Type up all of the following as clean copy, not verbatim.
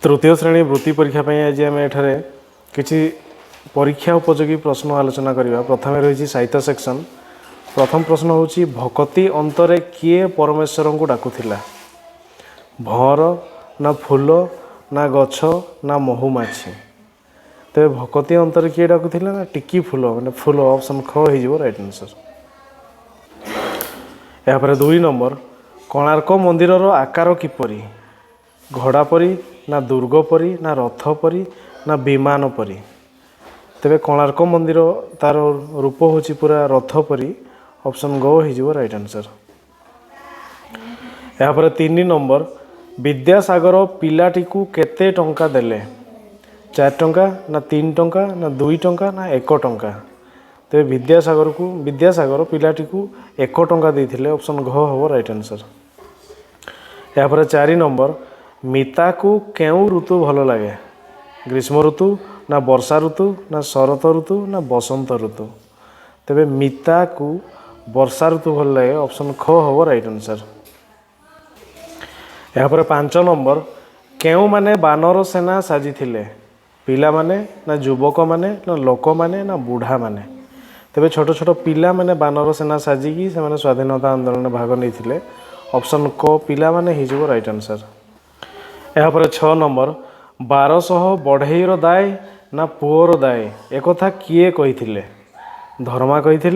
तृतीय श्रेणी वृत्ति परीक्षा आज आम एठारे किसी परीक्षा उपयोगी प्रश्न आलोचना करवा। प्रथम रही साहित्य सेक्शन। प्रथम प्रश्न हूँ भक्ति अंतरे किए परमेश्वर को डाकुला? भंवर ना फूल ना गछ ना महुमाछी? तेरे भक्ति अंतरे किए डाकुला ना टिकी फूल मैंने फूल ऑप्शन ख हो राइट आंसर। यापर 2 नंबर कोणार्क मंदिर आकार किपरि? घोड़ा परी ना दुर्ग परी ना रथ परी ना विमान परी? तेरे कोणार्क मंदिर तार रूप हूँ पूरा रथ परी ऑप्शन गो हो राइट आंसर। यापर 3 नंबर विद्यासागर पिलाटी को केते टंका देले? 4 टंका ना 3 टंका ना 2 टंका ना 1 टंका? तेरे विद्यासागर पिलाटी को 1 टंका देते ऑप्शन घ हो राइट आंसर। यापर 4 नंबर मिता को केउ ऋतु भल लगे? ग्रीष्म ऋतु ना वर्षा ऋतु ना शरत ऋतु ना बसंत ऋतु? तेरे मिता को वर्षा ऋतु भल लगे ऑप्शन ख हो राइट आंसर। यापर 5 नंबर केउ माने बानर सेना साजी थिले? पिला माने ना युवक माने ना लोक माने ना बुढ़ा माने? तेरे छोट छोट पिला माने बानर सेना साजिकी से स्वाधीनता आंदोलन भाग नहीं ऑप्शन क पिला माने हो राइट आंसर। यापर 6 नंबर 1200 बढ़ईर दाय ना पुअर दाय एक किए कही? धर्मा कही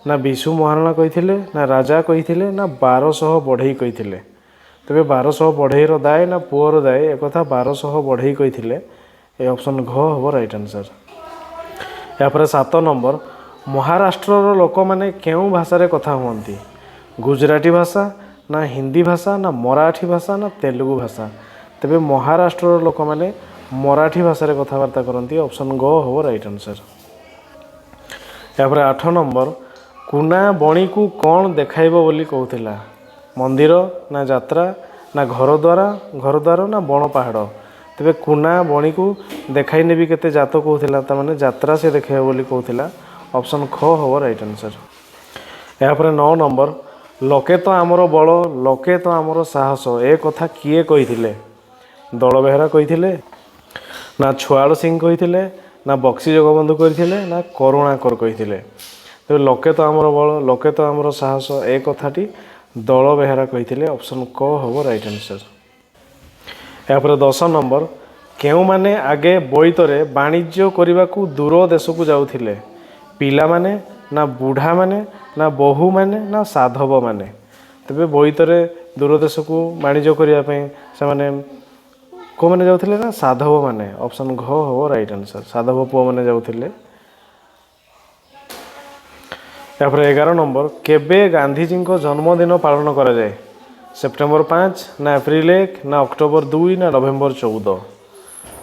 ना विशु महाराणा कही ना राजा कही ना 1200 बढ़ई कही? तेरे 1200 बढ़ईर दाय ना पुअर दाय एक 1200 बढ़ई कही ऑप्शन घ हो राइट आंसर। यापर 7 नंबर महाराष्ट्र लोक मैंने केउ भाषा कथा हुअंती? गुजराती भाषा ना हिंदी भाषा ना मराठी भाषा ना तेलुगु भाषा? तेरे महाराष्ट्र लोक मैंने मराठी भाषा कथबार्ता करती ऑप्शन ग हो राइट आंसर। यापर 8 नंबर कुना बणी को कौन देखाइब बोली कहूला? मंदिर ना यात्रा ना घरद्वार ना बण पहाड़? तेरे कुना बणी को देखाई नेबी केते जात कहूला ताने यात्रा से देखा बोली कहूला ऑप्शन ख हो राइट आंसर। यापर 9 नंबर लोके तो आमर बल लोके तो आमर साहस ए कथा किए कही? दल बेहरा कही ना छुआड़ सिंह कही ना बक्सी जगबंधु कही ना करुणाकर कही? तेरे लोके तो आमर बल लोके तो आमर साहस ए कथाटी दल बेहरा कही ऑप्शन क हो राइट आंसर। यापर 10 नंबर केउ माने आगे बोईतरे वाणिज्य करने को दूर देश को जाउथिले? पिला माने ना बुढ़ा माने ना बहु माने ना साधव माने? तेरे बोईतरे दूर देश को वाणिज्य करने से को मैंने जाउथिले ना साधव माने ऑप्शन घ हो राइट आंसर। साधव पुओ मैंने जाउथिले। यापर 11 नंबर केबे गांधीजी को जन्मदिन पालन करा जाए? सेप्टेम्बर 5 ना एप्रिल 1 ना अक्टोबर 2 ना नवेम्बर 14?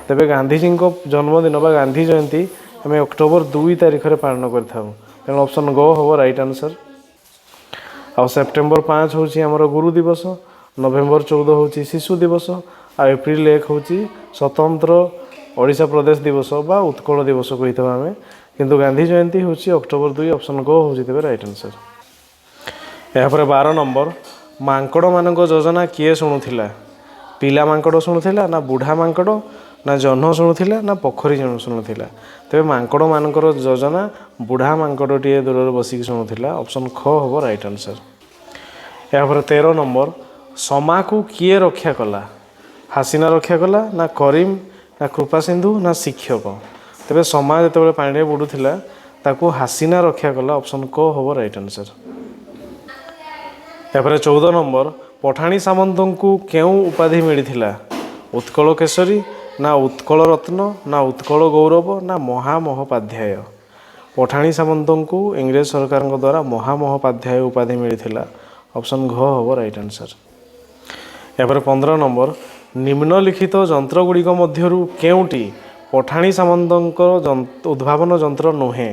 तेरे गांधीजी को जन्मदिन बा गांधी जयंती आम अक्टोबर 2 तारीख में पालन कर ऑप्शन ग हो राइट आंसर। आ सेप्टेम्बर 5 हूँ आमर गुरु दिवस, नवेम्बर 14 हूँ शिशु दिवस आ एप्रिल 1 हूँ स्वतंत्र ओडिशा प्रदेश दिवस बा उत्कल दिवस कही आम किंतु गांधी जयंती हूँ अक्टोबर 2 ऑप्शन ग हो राइट आंसर। यापर 12 नंबर मांकड़ मान योजना किए शुणुला? पिला मांकड़ शुणुला ना बुढ़ा मांकड़ ना जह्न शुणुला ना पोखरी शुणुला? तेरे मांकड़ मान योजना बुढ़ा मांकड़ टे दूर बसिक शुणुला ऑप्शन ख हो राइट आंसर। यापर 13 नंबर समा को किए रक्षा कला? हासीना रक्षा कला ना करीम ना कृपा सिंधु ना शिक्षक? तेरे समा जो पानी बुड़ूला ताकू हासीना रक्षा कला ऑप्शन क हो राइट आंसर। यापर 14 नंबर पठाणी सामंत को केउ उपाधि मिलता? उत्कल केशरी ना उत्कल रत्न ना उत्कल गौरव ना महामहोपाध्याय? पठाणी सामंत को इंग्रेज सरकार द्वारा महामहोपाध्याय उपाधि मिलता ऑप्शन घ हो राइट आंसर। यापर 15 नंबर निम्नलिखित जंत्रगुड़िक मध्यरु केउटी पठाणी सामंत उद्भावन जंत्र नुहे?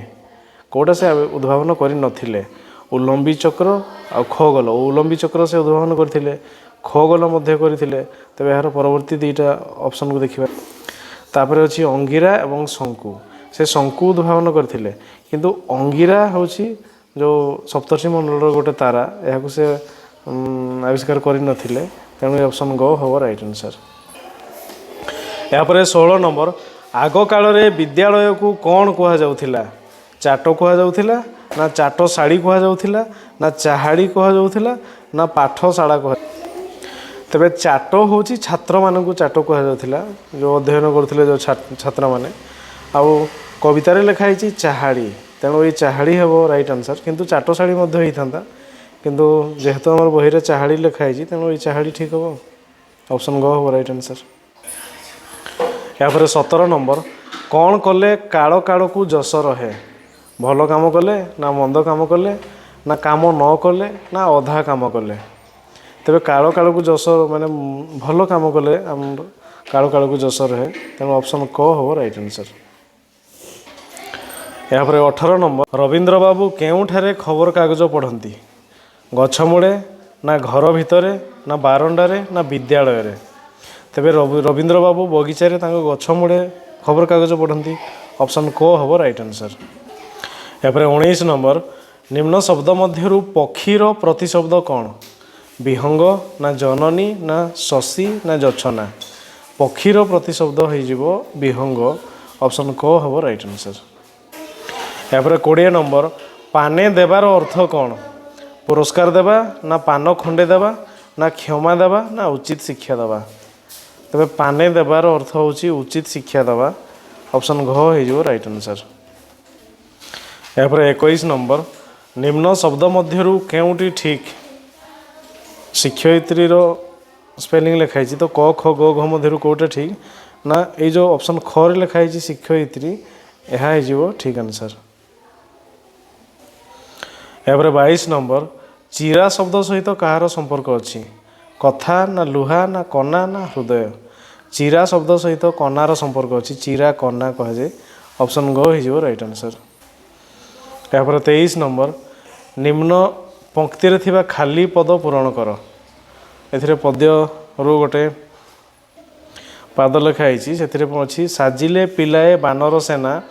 कौटा से उद्भावन कर नथिले? उलंबी चक्र आ खगोल। उलंबी चक्र से उद्भावन करथिले, खगोल मध्य करथिले। तबे यार परवर्ती दुईटा ऑप्शन को देखिबा। तापर अछि अंगिरा एवं शंकु। से शंकु उद्भावन करथिले किंतु अंगिरा होछि जो सप्तर्षि मंडल गोटे तारा या से आविष्कार कर नथिले तेणु ऑप्शन ग हो राइट आंसर। यापर 16 नंबर आग काल विद्यालय को कौन कहुला चाट कहुला ना चाटशाड़ी कहुला ना चाहाड़ी कहुला ना पाठशाला कह तेरे चाट हूँ छात्र मान चाट कहुला जो अध्ययन करते जो छात्र मैंने आउ कवितार लिखाई चाहाड़ी तेणु ये चाहाड़ी हे राइट आंसर किंतु चाटशाड़ी होता किंतु जेहेतु आम बही में चाहाड़ी लिखाई तेणु ये चाहाड़ी ठीक हम ऑप्शन ग हम राइट आंसर। यापर 17 नंबर कौन कले काल काल को जस रहे भल काम कले ना मंद काम कले ना काम न कले ना अधा काम कले तेरे काल काल को जस माने भल काम कले आम काल काल को जस रहे तेणु ऑप्शन क हम राइट आंसर। यापर 18 नंबर रवींद्र बाबू केउठारे खबर कागज पढ़ती गछ मूले ना घर भितर ना बारंडारे ना विद्यालय तेरे रवींद्र बाबू बगीचारे गछ मूले खबर कागज पढ़ती ऑप्शन क हम राइट आंसर। यापर 19 नंबर निम्न शब्द मध्यरु पक्षीर प्रतिशब्द कौन विहंग ना जननी ना शशी ना जछना पक्षीर प्रतिशब्द हो विहंग ऑप्शन क हम राइट आंसर। यापर 20 नंबर पाने देवार अर्थ कौन पुरस्कार देवा ना पान खंडे देवा ना क्षमा देवा ना उचित शिक्षा देवा तेरे पाने देवार अर्थ हूँ उचित शिक्षा देवा ऑप्शन घ हो राइट आंसर। यापर 21 नंबर निम्न शब्द मध्यरु केउटी ठीक शिक्षयित्री स्पेलिंग लिखाई तो क ख ग घ मध्यरु कोटा ठीक ना ये जो ऑप्शन ख रे लिखाई शिक्षयित्री यह हो ठीक आंसर। यापर 22 नंबर चिरा शब्द सहित कहार संपर्क अच्छी कथा ना लुहा ना कना ना हृदय चिरा शब्द सहित कनार संपर्क अच्छी चिरा कना कहुए ऑप्शन ग हो राइट आंसर। यापर 23 नंबर निम्न पंक्ति रे थिबा खाली पद पूरण कर ए पद्य रू गोटे पाद लिखाई से साजिले पिलाए बानर सेना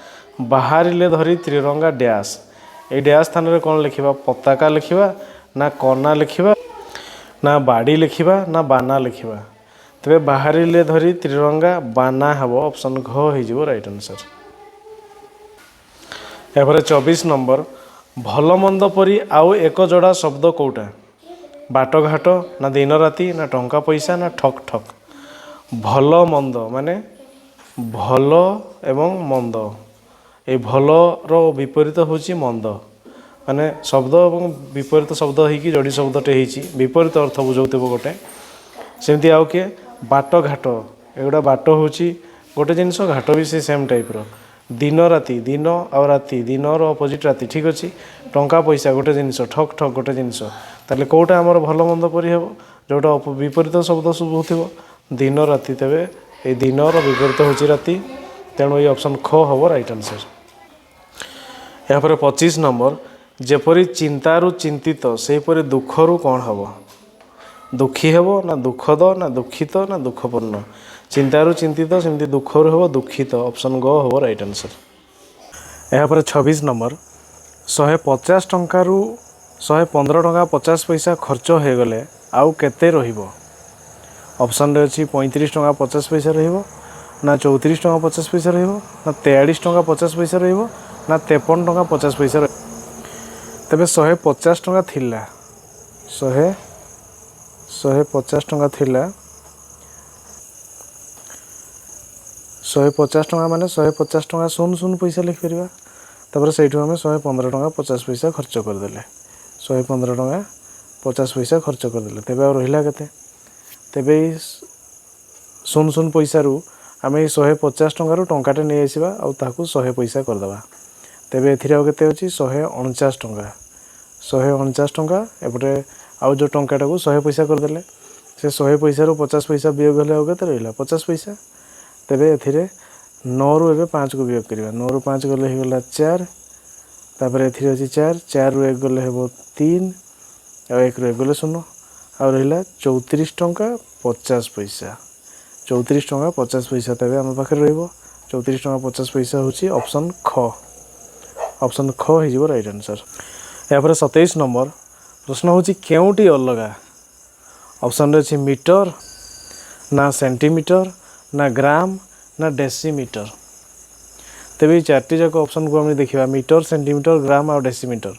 बाहरिले धरी त्रिरंगा डैश ये डैश स्थान में कौन लिखा पताका लिखा ना कना लिखा ना बाड़ी लिखा ना बाना लिखा तेरे बाहरिले धरी त्रिरंगा बाना हम ऑप्शन घ हो राइट आंसर। यापर 24 नंबर भल मंद परी आउ एक जोड़ा शब्द कौटा बाटघाट ना दिन राति ना टंका पैसा ना ठक ठक भल मंद माने भल एवं मंद ये भल रो विपरीत होची मंद माने शब्द और विपरीत शब्द होगी जोड़ी शब्दटे विपरीत अर्थ बुझाउथिबो गोटे सेमती आउ किए बाट घाट एगुड़ा बाट हूँ गोटे जिनस घाट भी से सेम टाइप रो दिन राति दिन आ राति दिन अपोजिट राति ठीक अच्छे टंका पैसा गोटे जिनस ठक ठक गोटे जिनस ताले कौटा आमर भल मंद परी हे जोटा विपरीत शब्द सब हो दिन राति तेरे ये दिन विपरीत हूँ राति तेणु ये ऑप्शन ख हम राइट आंसर। यापर 25 नंबर जेपरी चिंतारू चिंतित सेपरी दुखरू कौन हम दुखी हेब ना दुखद ना दुखित ना दुखपूर्ण चिंतारू चिंतित सेमती दुखरू हेब दुखित ऑप्शन ग हम राइट आंसर। यापर 26 नंबर 150 टंकारु 115 टंका 50 पैसा खर्च हो गले आउ केते रहिबो ऑप्शन रे अछि 35 टंका 50 पैसा रहिबो ना 34 टंका 50 पैसा रहिबो ना 43 टंका 50 पैसा रहिबो ना 53 टंका 50 पैसा तेबे 150 टंका थिला 150 टंका थिला 150 टंका माने 150 टंका शून शून पैसा लिख परिबा तापर सेठू हमें 115 टंका 50 पैसा खर्च कर देले 115 टंका 50 पैसा खर्च कर देले तेबे और रहिला केते तेबे शून शून पैसा रु आम 150 टंका टंकाटे नहीं आसवा आ 100 पैसा करदे तेबे एथिरे आउ केते अछि 149 टंका 149 टंका एपटे आउ जो टंकाटा को 100 पैसा करदेले से 100 पैसा रु 50 पैसा वियोग हेले आउ केते रहिला 50 पैसा तेबे एथिरे 9 रु एबे 5 को वियोग करिवा 9 रु 5 गले हे गला 4 तापर एथिरे अछि 4 4 रु 1 गले हेबो 3 आ 1 रु 1 गले 0 आ रहिला 34 टंका 50 पैसा 34 टंका 50 पैसा तेबे हम पाखे रहइबो 34 टंका 50 पैसा होची ऑप्शन ख हो राइट आंसर। यापर 27 नंबर प्रश्न होची केउटी अलगा ऑप्शन रे अछि मीटर ना सेंटीमीटर ना ग्राम ना डेसीमीटर। तेबे चार्टी जाक ऑप्शन को हम देखा मीटर सेंटीमीटर ग्राम और डेसीमीटर।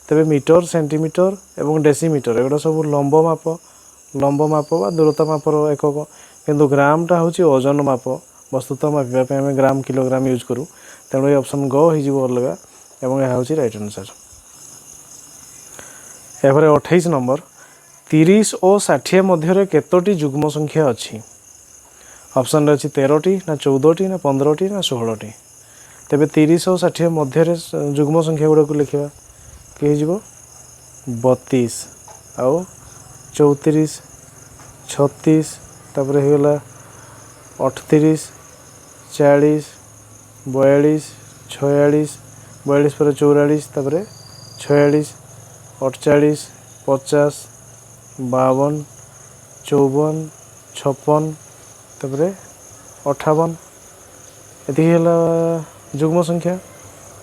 तेबे मीटर सेंटीमीटर एवं डेसीमीटर एगुड़ा सब लंब माप बा दूरता मापर एकक, किंतु ग्रामटा हूँ ओजन माप वस्तुतः मापिया आम ग्राम किलोग्राम यूज करूँ। तेणु ये ऑप्शन ग हो अलग एवं यह हूँ राइट आंसर। यापर 28 नंबर 30 और 60 मध्य केतोटी जुग्म संख्या अच्छी। ऑप्शन अच्छी 13टी ना 14टी ना 15टी ना 16टी। तेबे 30 और 60 मध्य जुग्म संख्या गुड़ा को लिखा कि 32 आउ 34 36 तापर होगला 38 40 42 46 42 पर 44 तापर 46 48 50 52 54 56 तापर 58 ये जुग्म संख्या।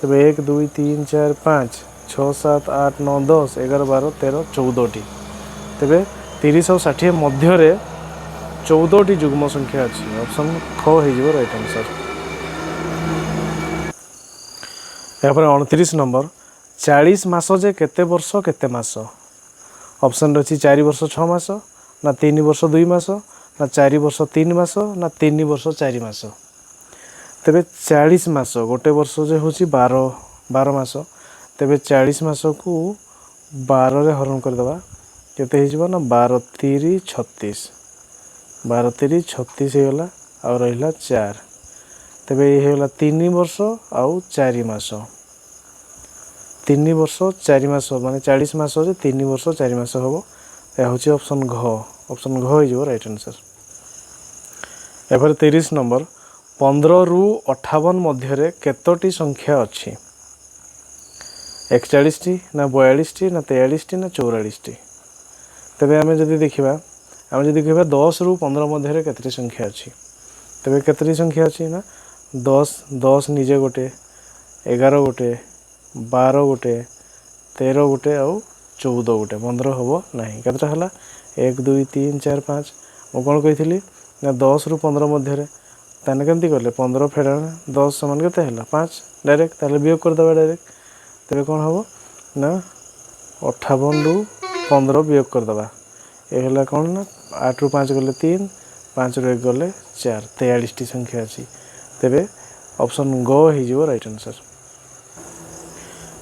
तब 1 2 3 4 5 6 7 8 9 10 11 12 13 14टी। तेबे 30 और 60 मध्य 14टी जुग्म संख्या अच्छी। ऑप्शन ख हो राइट आंसर। यापर 29 नंबर 40 मास जे केते वर्ष केते मास। ऑप्शन अच्छी 4 वर्ष 6 मास ना 3 वर्ष 2 मास ना 4 वर्ष 3 मास ना 3 वर्ष 4 मास। तेबे 40 मास गोटे वर्ष जे हूँ 12 मास। तेबे 40 मास को 12 रे हरण करदे केते हो ना 12 3 36 12 3 36 होगा आ रहा 4। तेबे ये होगा 3 वर्ष आउ 4 मास 3 वर्ष 4 मास माने 40 मास 3 वर्ष 4 मास हम। यह हूँ ऑप्शन घ। ऑप्शन घ हो राइट आंसर। यापर 30 नंबर 15 रु 58 मध्य केतोटी संख्या अच्छी। 41टी ना 42टी ना 43टी ना 44टी। तेबे आम जदि देखा 10 रु 15 मध्य केतटी संख्या अच्छी। तेबे केतटी संख्या अच्छी ना 10 निजे गोटे 11 गोटे 12 गोटे 13 गोटे आउ 14 गोटे 15 हम ना केतटा है 1 2 3 4 5 मु कौन कही ना 10 रु 15 मध्य ताने केमती कले 15 फेड़ा 10 समान के 5 डायरेक्ट ताले वियोग करदे डायरेक्ट। तेरे कौन हम ना 58 रु 15 वियोग करदे। ये है कौन ना 8 रु 5 गले 3 5 रु 1 गले 4 43टी संख्या अच्छी। तेरे ऑप्शन ग हो राइट आंसर।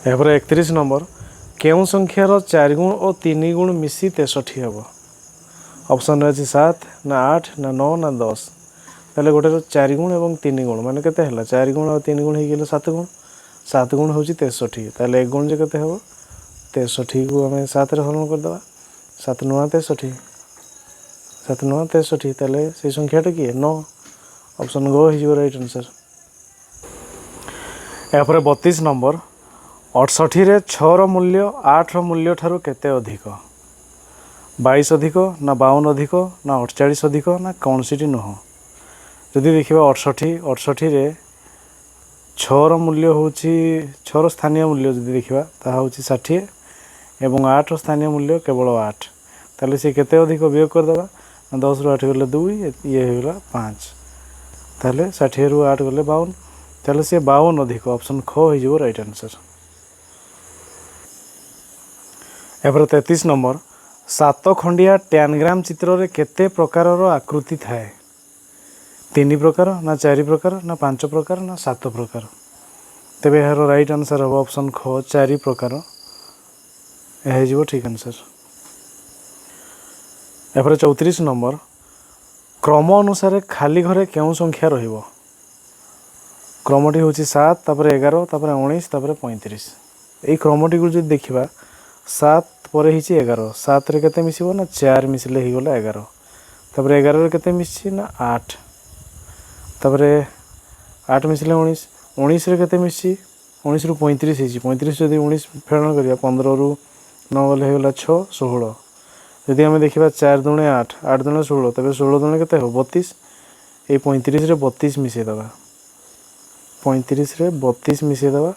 यापर 31 नंबर केउ संख्यार 4 गुण और 3 गुण मिसी 63 हम। ऑप्शन अच्छी 7 ना 8 ना 9 ना 10। ताले गोटे 4 गुण और 3 गुण माने केते हला 4 गुण और 3 गुण हो 7 गुण 7 गुण हूँ 63। ताले 1 गुण जे केते हम 63 को आम 7 रे हरण करदे 7 9 63 7 9 63 ताले से संख्याटा किए 9। ऑप्शन ग हो राइट आंसर। यापर 32 नंबर 68 रे 6 मूल्य 8 मूल्य ठारू केते अधिक। 22 अधिक ना 52 अधिक ना 48 अधिक ना कौन सी नुह। जदि देखा 68 रे 6 मूल्य हूँ 6 स्थानीय मूल्य जदि देखा हूँ 60 एवं 8 स्थानीय मूल्य केवल 8। ताले सी केते अधिक वियोग करदे 10 रु 8 गले 2 ये होगा 5। ताले 60 रु 8 गले 52 ताले सी 52 अधिक। ऑप्शन ख हो राइट आंसर। यापर 33 नंबर 7 खंडिया टैनग्राम चित्र रे केते प्रकार आकृति थाए। 3 प्रकार ना 4 प्रकार ना 5 प्रकार ना 7 प्रकार। तेबे यार राइट आंसर हम ऑप्शन ख 4 प्रकार यह ठीक आंसर। यापर 34 नंबर क्रम अनुसार खाली घरे क्यों संख्या रहिबो। क्रमटी हूँ 7 तापर 11 तापर 19 तापर 35। यही क्रमटी को जो देखा 7 पर 11 7 रे केते मिसिबो ना 4 मिसले ही गला 11 तापर 11 रे केते मिसछि ना 8 तापर 8 मिसले 19 19 रे केते मिसछि 19 रु 35 हिछि 35 जदि 19 फेरण करिया 15 रु 9 गले ही गला 6 16। जदि आम देखा 4 दुणे 8 8 दुणे 16 तबे 16 दुणे केते हो 32। ये 35 रे 32 मिसई दबा 35 रे 32 मिसई दबा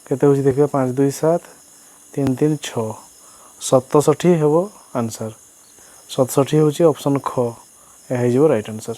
केते होछि देखिबा 5 2 7 3 3 6 67 हेबो आंसर। 67 होछि ऑप्शन ख यह हो राइट आंसर।